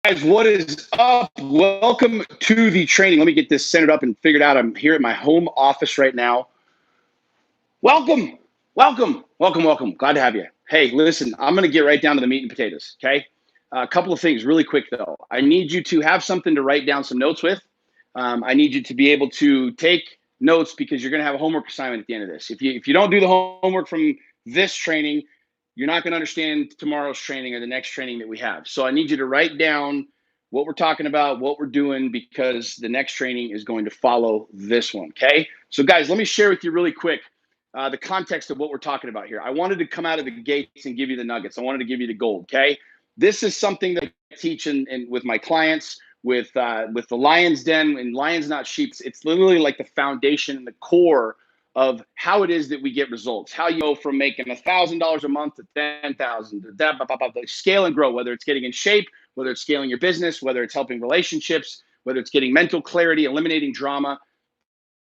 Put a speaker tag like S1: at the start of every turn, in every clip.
S1: Guys, what is up? Welcome to the training. Let me get this centered up and figured out. I'm here at my home office right now. Welcome, welcome. Glad to have you. Hey, listen, I'm going to get right down to the meat and potatoes, okay? A couple of things really quick, though. I need you to have something to write down some notes with. I need you to be able to take notes because you're going to have a homework assignment at the end of this. If you don't do the homework from this training, you're not going to understand tomorrow's training or the next training that we have. So I need you to write down what we're talking about, what we're doing, because the next training is going to follow this one, okay? So guys, let me share with you really quick the context of what we're talking about here. I wanted to come out of the gates and give you the nuggets. I wanted to give you the gold, okay? This is something that I teach in with my clients, with the Lion's Den and Lions Not Sheep. It's literally like the foundation and the core of how it is that we get results. How you go from making $1,000 a month to 10,000, to that, scale and grow. Whether it's getting in shape, whether it's scaling your business, whether it's helping relationships, whether it's getting mental clarity, eliminating drama.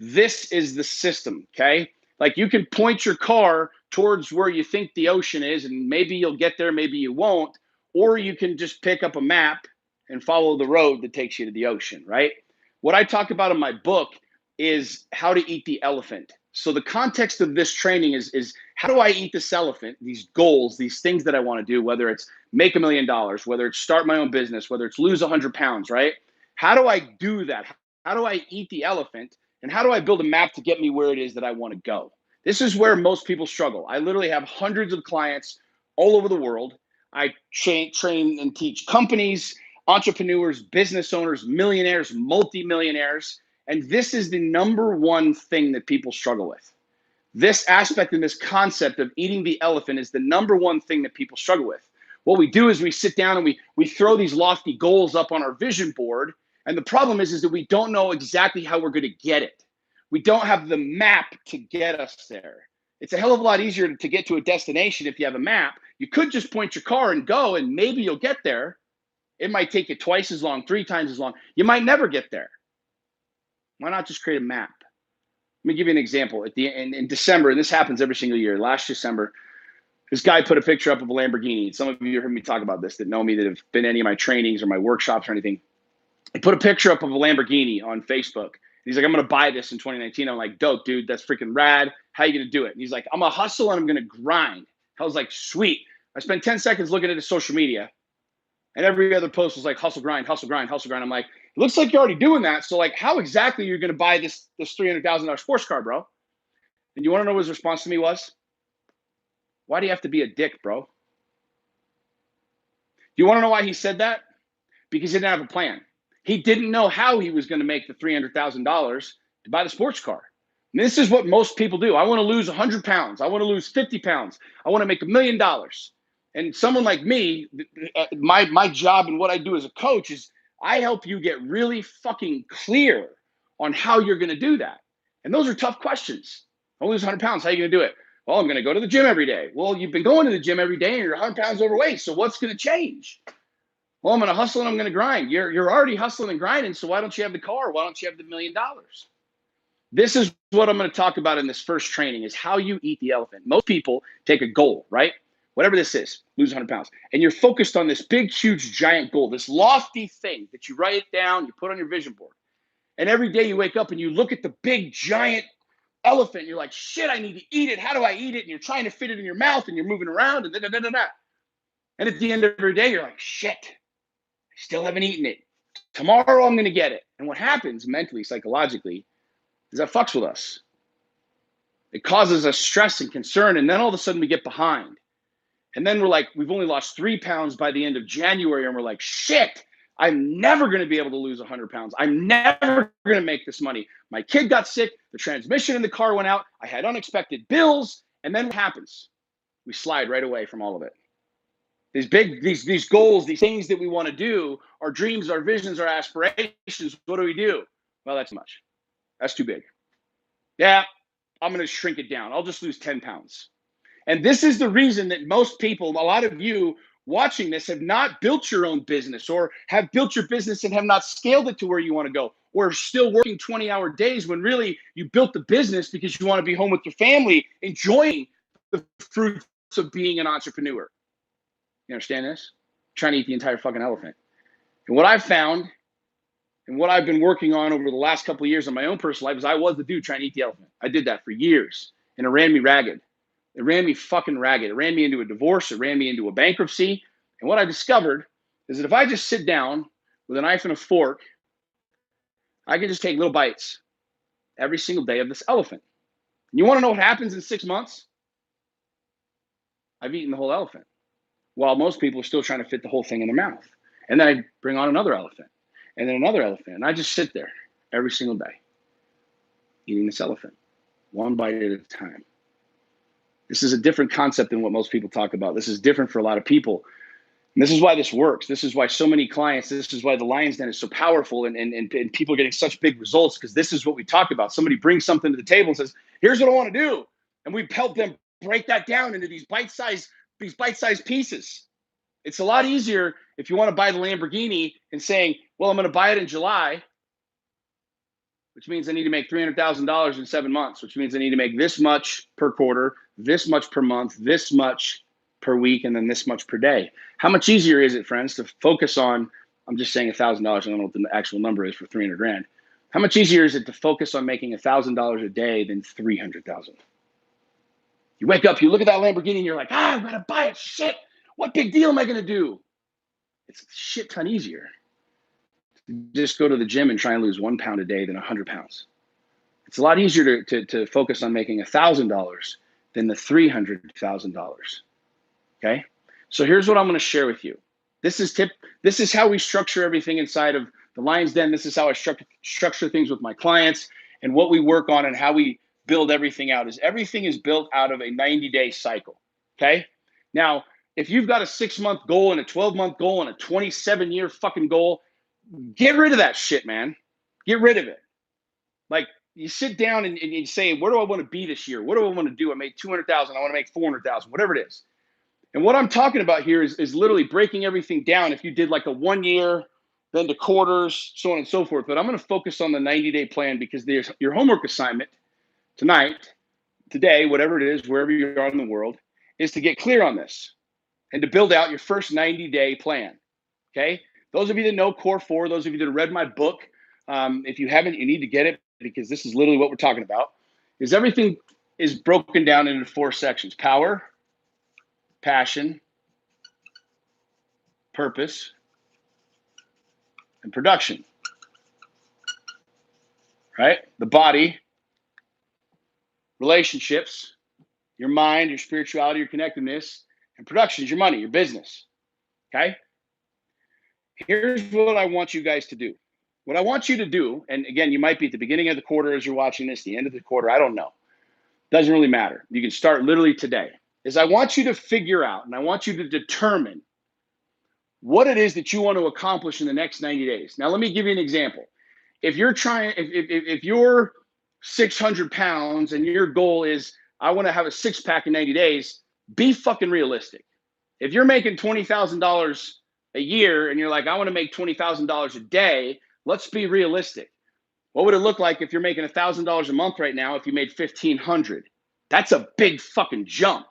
S1: This is the system, okay? Like you can point your car towards where you think the ocean is, and maybe you'll get there, maybe you won't, or you can just pick up a map and follow the road that takes you to the ocean, right? What I talk about in my book is how to eat the elephant. So the context of this training is how do I eat this elephant, these goals, these things that I want to do, whether it's make $1 million, whether it's start my own business, whether it's lose 100 pounds, right? How do I do that? How do I eat the elephant? And how do I build a map to get me where it is that I want to go? This is where most people struggle. I literally have hundreds of clients all over the world. I train and teach companies, entrepreneurs, business owners, millionaires, multimillionaires. And this is the number one thing that people struggle with. This aspect and this concept of eating the elephant is the number one thing that people struggle with. What we do is we sit down and we throw these lofty goals up on our vision board. And the problem is that we don't know exactly how we're going to get it. We don't have the map to get us there. It's a hell of a lot easier to get to a destination if you have a map. You could just point your car and go, and maybe you'll get there. It might take you twice as long, 3 times as long. You might never get there. Why not just create a map? Let me give you an example. In December, and this happens every single year, last December, this guy put a picture up of a Lamborghini. Some of you heard me talk about this that know me, that have been to any of my trainings or my workshops or anything. He put a picture up of a Lamborghini on Facebook. He's like, I'm going to buy this in 2019. I'm like, dope, dude. That's freaking rad. How are you going to do it? And he's like, I'm going to hustle and I'm going to grind. I was like, sweet. I spent 10 seconds looking at his social media. And every other post was like, hustle, grind, hustle, grind, hustle, grind. I'm like, it looks like you're already doing that. So like, how exactly are you going to buy this $300,000 sports car, bro? And you want to know what his response to me was? Why do you have to be a dick, bro? Do you want to know why he said that? Because he didn't have a plan. He didn't know how he was going to make the $300,000 to buy the sports car. And this is what most people do. I want to lose 100 pounds. I want to lose 50 pounds. I want to make $1 million. And someone like me, my job and what I do as a coach is I help you get really fucking clear on how you're going to do that. And those are tough questions. I want to lose 100 pounds. How are you going to do it? Well, I'm going to go to the gym every day. Well, you've been going to the gym every day and you're 100 pounds overweight. So what's going to change? Well, I'm going to hustle and I'm going to grind. You're already hustling and grinding. So why don't you have the car? Why don't you have the $1 million? This is what I'm going to talk about in this first training is how you eat the elephant. Most people take a goal, right? Whatever this is, lose 100 pounds. And you're focused on this big, huge, giant goal, this lofty thing that you write it down, you put on your vision board. And every day you wake up and you look at the big, giant elephant. You're like, shit, I need to eat it. How do I eat it? And you're trying to fit it in your mouth and you're moving around and da-da-da-da-da. And at the end of every day, you're like, shit, I still haven't eaten it. Tomorrow I'm going to get it. And what happens mentally, psychologically, is that fucks with us. It causes us stress and concern. And then all of a sudden we get behind. And then we're like, we've only lost 3 pounds by the end of January. And we're like, shit, I'm never going to be able to lose 100 pounds. I'm never going to make this money. My kid got sick. The transmission in the car went out. I had unexpected bills. And then what happens? We slide right away from all of it. These goals, these things that we want to do, our dreams, our visions, our aspirations, what do? Well, that's too much. That's too big. Yeah, I'm going to shrink it down. I'll just lose 10 pounds. And this is the reason that most people, a lot of you watching this, have not built your own business or have built your business and have not scaled it to where you want to go, or still working 20-hour days when really you built the business because you want to be home with your family, enjoying the fruits of being an entrepreneur. You understand this? Trying to eat the entire fucking elephant. And what I've found and what I've been working on over the last couple of years in my own personal life is I was the dude trying to eat the elephant. I did that for years, and it ran me ragged. It ran me fucking ragged. It ran me into a divorce. It ran me into a bankruptcy. And what I discovered is that if I just sit down with a knife and a fork, I can just take little bites every single day of this elephant. And you want to know what happens in 6 months? I've eaten the whole elephant, while most people are still trying to fit the whole thing in their mouth. And then I bring on another elephant, and then another elephant. And I just sit there every single day eating this elephant, one bite at a time. This is a different concept than what most people talk about. This is different for a lot of people. And this is why this works. This is why so many clients, this is why the Lion's Den is so powerful and people are getting such big results, because this is what we talk about. Somebody brings something to the table and says, here's what I want to do. And we help them break that down into these bite-sized pieces. It's a lot easier if you want to buy the Lamborghini and saying, well, I'm going to buy it in July, which means I need to make $300,000 in 7 months, which means I need to make this much per quarter, this much per month, this much per week, and then this much per day. How much easier is it, friends, to focus on, I'm just saying $1,000, I don't know what the actual number is for 300 grand. How much easier is it to focus on making $1,000 a day than 300,000? You wake up, you look at that Lamborghini, and you're like, I'm going to buy it. Shit, what big deal am I going to do? It's a shit ton easier to just go to the gym and try and lose 1 pound a day than 100 pounds. It's a lot easier to focus on making $1,000 than the $300,000. Okay, so here's what I'm going to share with you. This is how we structure everything inside of the Lion's Den. This is how I structure things with my clients, and what we work on and how we build everything out is everything is built out of a 90-day cycle. Okay, now if you've got a 6-month goal and a 12-month goal and a 27-year fucking goal, get rid of that shit, man. Get rid of it. Like, you sit down and you say, where do I want to be this year? What do I want to do? I made 200,000. I want to make 400,000, whatever it is. And what I'm talking about here is literally breaking everything down. If you did like a 1 year, then to quarters, so on and so forth. But I'm going to focus on the 90-day plan, because there's your homework assignment tonight, today, whatever it is, wherever you are in the world, is to get clear on this and to build out your first 90-day plan. Okay? Those of you that know Core 4, those of you that have read my book, if you haven't, you need to get it, because this is literally what we're talking about, is everything is broken down into 4 sections: power, passion, purpose, and production. Right? The body, relationships, your mind, your spirituality, your connectedness, and production is your money, your business. Okay? Here's what I want you guys to do. What I want you to do, and again, you might be at the beginning of the quarter as you're watching this, the end of the quarter, I don't know. Doesn't really matter. You can start literally today. Is I want you to figure out, and I want you to determine what it is that you want to accomplish in the next 90 days. Now, let me give you an example. If you're trying, if you're 600 pounds and your goal is, I want to have a 6-pack in 90 days, be fucking realistic. If you're making $20,000 a year and you're like, I want to make $20,000 a day, let's be realistic. What would it look like if you're making $1,000 a month right now if you made 1,500? That's a big fucking jump.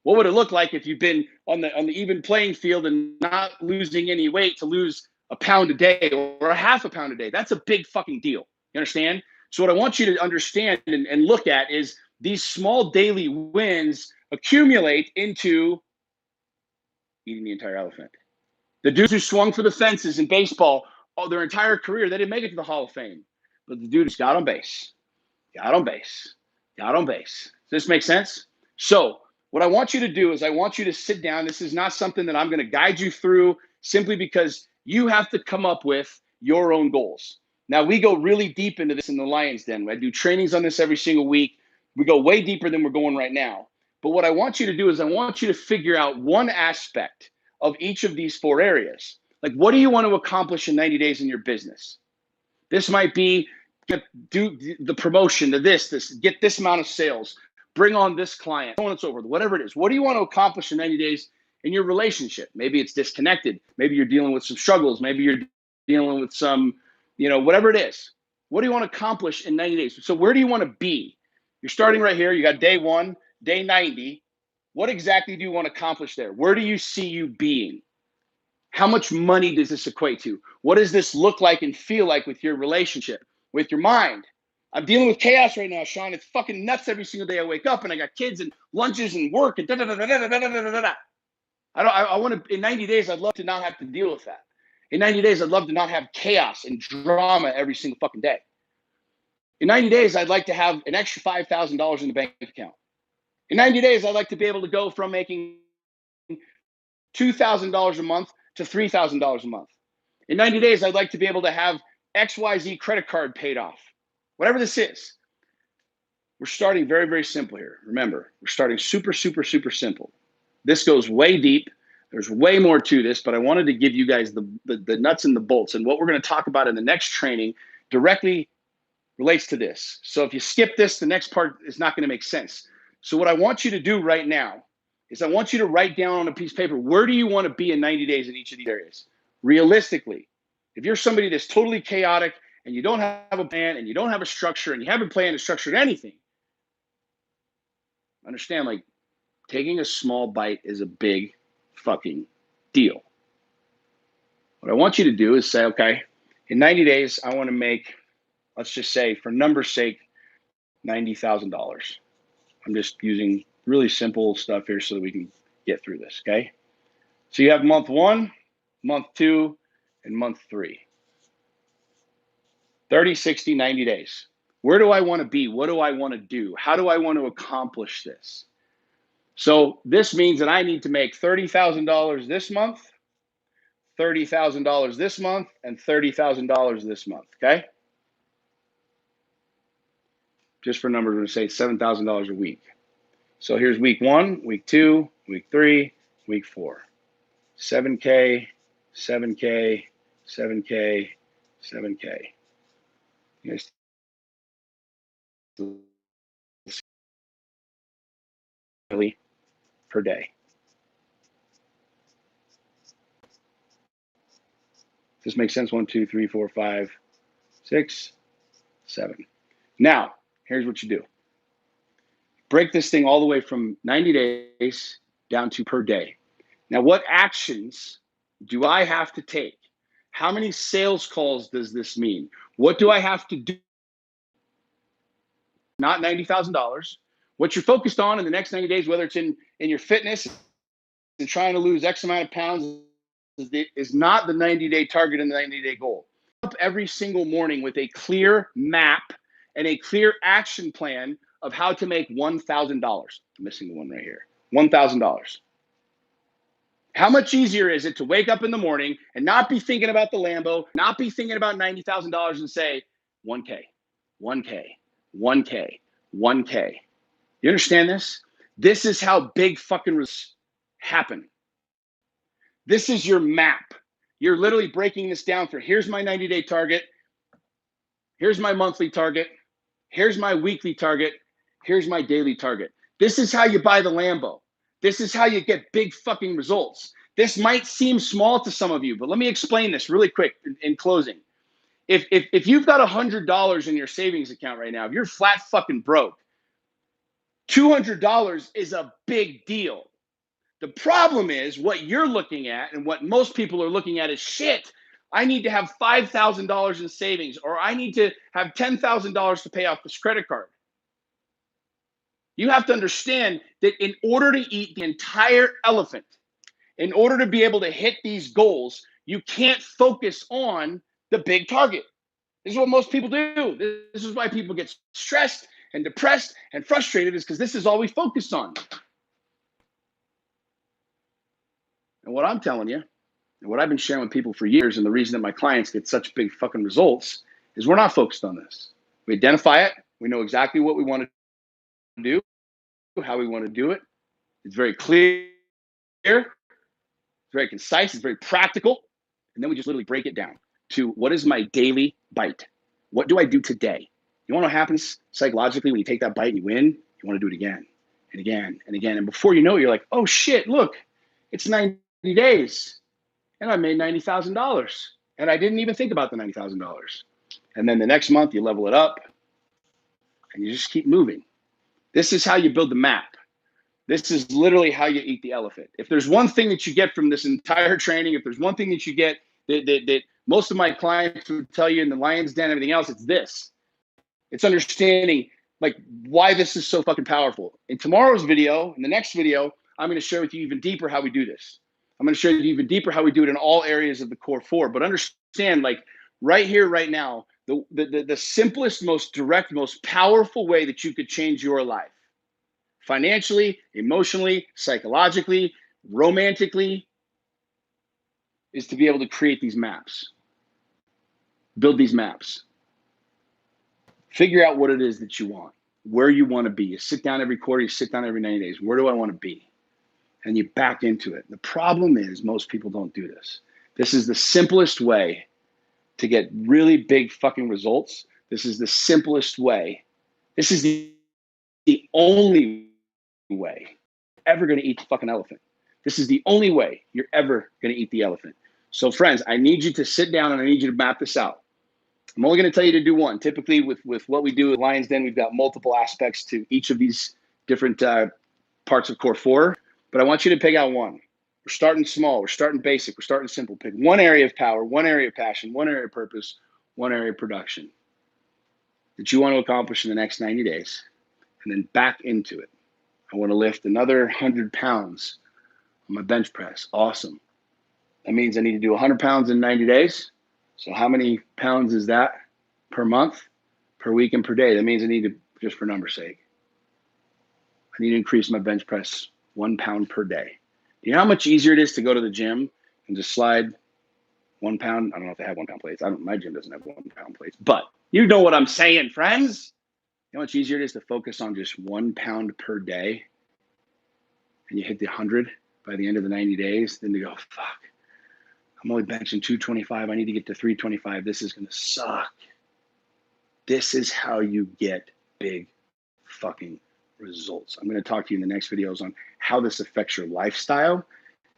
S1: What would it look like if you've been on the even playing field and not losing any weight to lose a pound a day or a half a pound a day? That's a big fucking deal. You understand? So what I want you to understand and look at is these small daily wins accumulate into eating the entire elephant. The dudes who swung for the fences in baseball their entire career, they didn't make it to the Hall of Fame. But the dude just got on base. Does this make sense? So what I want you to do is I want you to sit down. This is not something that I'm going to guide you through, simply because you have to come up with your own goals. Now, we go really deep into this in the Lion's Den. I do trainings on this every single week. We go way deeper than we're going right now. But what I want you to do is I want you to figure out one aspect of each of these 4 areas. Like, what do you want to accomplish in 90 days in your business? This might be do the promotion to this, get this amount of sales, bring on this client, so on and so forth, whatever it is. What do you want to accomplish in 90 days in your relationship? Maybe it's disconnected. Maybe you're dealing with some struggles. Maybe you're dealing with some, whatever it is. What do you want to accomplish in 90 days? So where do you want to be? You're starting right here. You got day 1, day 90. What exactly do you want to accomplish there? Where do you see you being? How much money does this equate to? What does this look like and feel like with your relationship, with your mind? I'm dealing with chaos right now, Sean. It's fucking nuts every single day I wake up, and I got kids and lunches and work and da da da da da da da da da. I want to, in 90 days, I'd love to not have to deal with that. In 90 days, I'd love to not have chaos and drama every single fucking day. In 90 days, I'd like to have an extra $5,000 in the bank account. In 90 days, I'd like to be able to go from making $2,000 a month to $3,000 a month. In 90 days, I'd like to be able to have XYZ credit card paid off. Whatever this is. We're starting very, very simple here. Remember, we're starting super, super, super simple. This goes way deep. There's way more to this, but I wanted to give you guys the nuts and the bolts. And what we're going to talk about in the next training directly relates to this. So if you skip this, the next part is not going to make sense. So what I want you to do right now is I want you to write down on a piece of paper, where do you want to be in 90 days in each of these areas? Realistically, if you're somebody that's totally chaotic and you don't have a plan and you don't have a structure and you haven't planned or structured anything, understand, like, taking a small bite is a big fucking deal. What I want you to do is say, okay, in 90 days, I want to make, let's just say, for numbers' sake, $90,000. I'm just using really simple stuff here so that we can get through this, okay? So you have month 1, month 2, and month 3. 30, 60, 90 days. Where do I want to be? What do I want to do? How do I want to accomplish this? So this means that I need to make $30,000 this month, $30,000 this month, and $30,000 this month, okay? Just for numbers, we're going to say $7,000 a week. So here's week 1, week 2, week 3, week 4. 7K, 7K, 7K, 7K. You guys per day. Does this make sense? 1, 2, 3, 4, 5, 6, 7. Now, here's what you do. Break this thing all the way from 90 days down to per day. Now, what actions do I have to take? How many sales calls does this mean? What do I have to do? Not $90,000. What you're focused on in the next 90 days, whether it's in your fitness and trying to lose X amount of pounds, is not the 90-day target and the 90-day goal. Up every single morning with a clear map and a clear action plan of how to make $1,000. I'm missing the one right here. $1,000. How much easier is it to wake up in the morning and not be thinking about the Lambo, not be thinking about $90,000 and say, 1K, 1K, 1K, 1K. You understand this? This is how big fucking results happen. This is your map. You're literally breaking this down for, here's my 90-day target. Here's my monthly target. Here's my weekly target. Here's my daily target. This is how you buy the Lambo. This is how you get big fucking results. This might seem small to some of you, but let me explain this really quick in closing. If you've got $100 in your savings account right now, if you're flat fucking broke, $200 is a big deal. The problem is what you're looking at and what most people are looking at is, shit, I need to have $5,000 in savings, or I need to have $10,000 to pay off this credit card. You have to understand that in order to eat the entire elephant, in order to be able to hit these goals, you can't focus on the big target. This is what most people do. This is why people get stressed and depressed and frustrated, is because this is all we focus on. And what I'm telling you, and what I've been sharing with people for years, and the reason that my clients get such big fucking results, is we're not focused on this. We identify it. We know exactly what we want to do, how we want to do it. It's very clear. It's very concise. It's very practical. And then we just literally break it down to, what is my daily bite? What do I do today? You want to know what happens psychologically when you take that bite and you win? You want to do it again and again and again. And before you know it, you're like, oh shit, look, it's 90 days and I made $90,000. And I didn't even think about the $90,000. And then the next month you level it up and you just keep moving. This is how you build the map. This is literally how you eat the elephant. If there's one thing that you get from this entire training, if there's one thing that you get that most of my clients would tell you in the lion's den and everything else, it's this. It's understanding like why this is so fucking powerful. In tomorrow's video, in the next video, I'm going to share with you even deeper how we do this. I'm going to show you even deeper how we do it in all areas of the core four. But understand, like right here, right now, the simplest, most direct, most powerful way that you could change your life, financially, emotionally, psychologically, romantically, is to be able to create these maps, build these maps. Figure out what it is that you want, where you want to be. You sit down every quarter, you sit down every 90 days. Where do I want to be? And you back into it. The problem is most people don't do this. This is the simplest way to get really big fucking results. This is the simplest way. This is the only way you're ever going to eat the fucking elephant. This is the only way you're ever going to eat the elephant. So friends, I need you to sit down and I need you to map this out. I'm only going to tell you to do one. Typically with what we do at Lions Den, we've got multiple aspects to each of these different parts of core four, but I want you to pick out one. We're starting small. We're starting basic. We're starting simple. Pick one area of power, one area of passion, one area of purpose, one area of production that you want to accomplish in the next 90 days, and then back into it. I want to lift another 100 pounds on my bench press. Awesome. That means I need to do 100 pounds in 90 days. So how many pounds is that per month, per week, and per day? That means I need to, just for number's sake, I need to increase my bench press 1 pound per day. Do you know how much easier it is to go to the gym and just slide 1 pound? I don't know if they have 1 pound plates. My gym doesn't have 1 pound plates, but you know what I'm saying, friends. You know how much easier it is to focus on just 1 pound per day and you hit the 100 by the end of the 90 days, then to go, fuck, I'm only benching 225. I need to get to 325. This is going to suck. This is how you get big fucking results. I'm going to talk to you in the next videos on how this affects your lifestyle,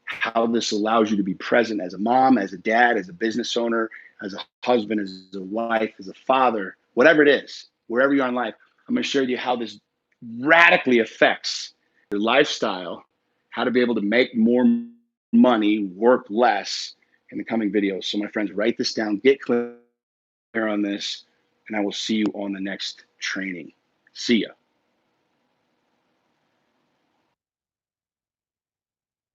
S1: how this allows you to be present as a mom, as a dad, as a business owner, as a husband, as a wife, as a father, whatever it is, wherever you are in life. I'm going to show you how this radically affects your lifestyle, how to be able to make more money, work less in the coming videos. So my friends, write this down, get clear on this, and I will see you on the next training. See ya.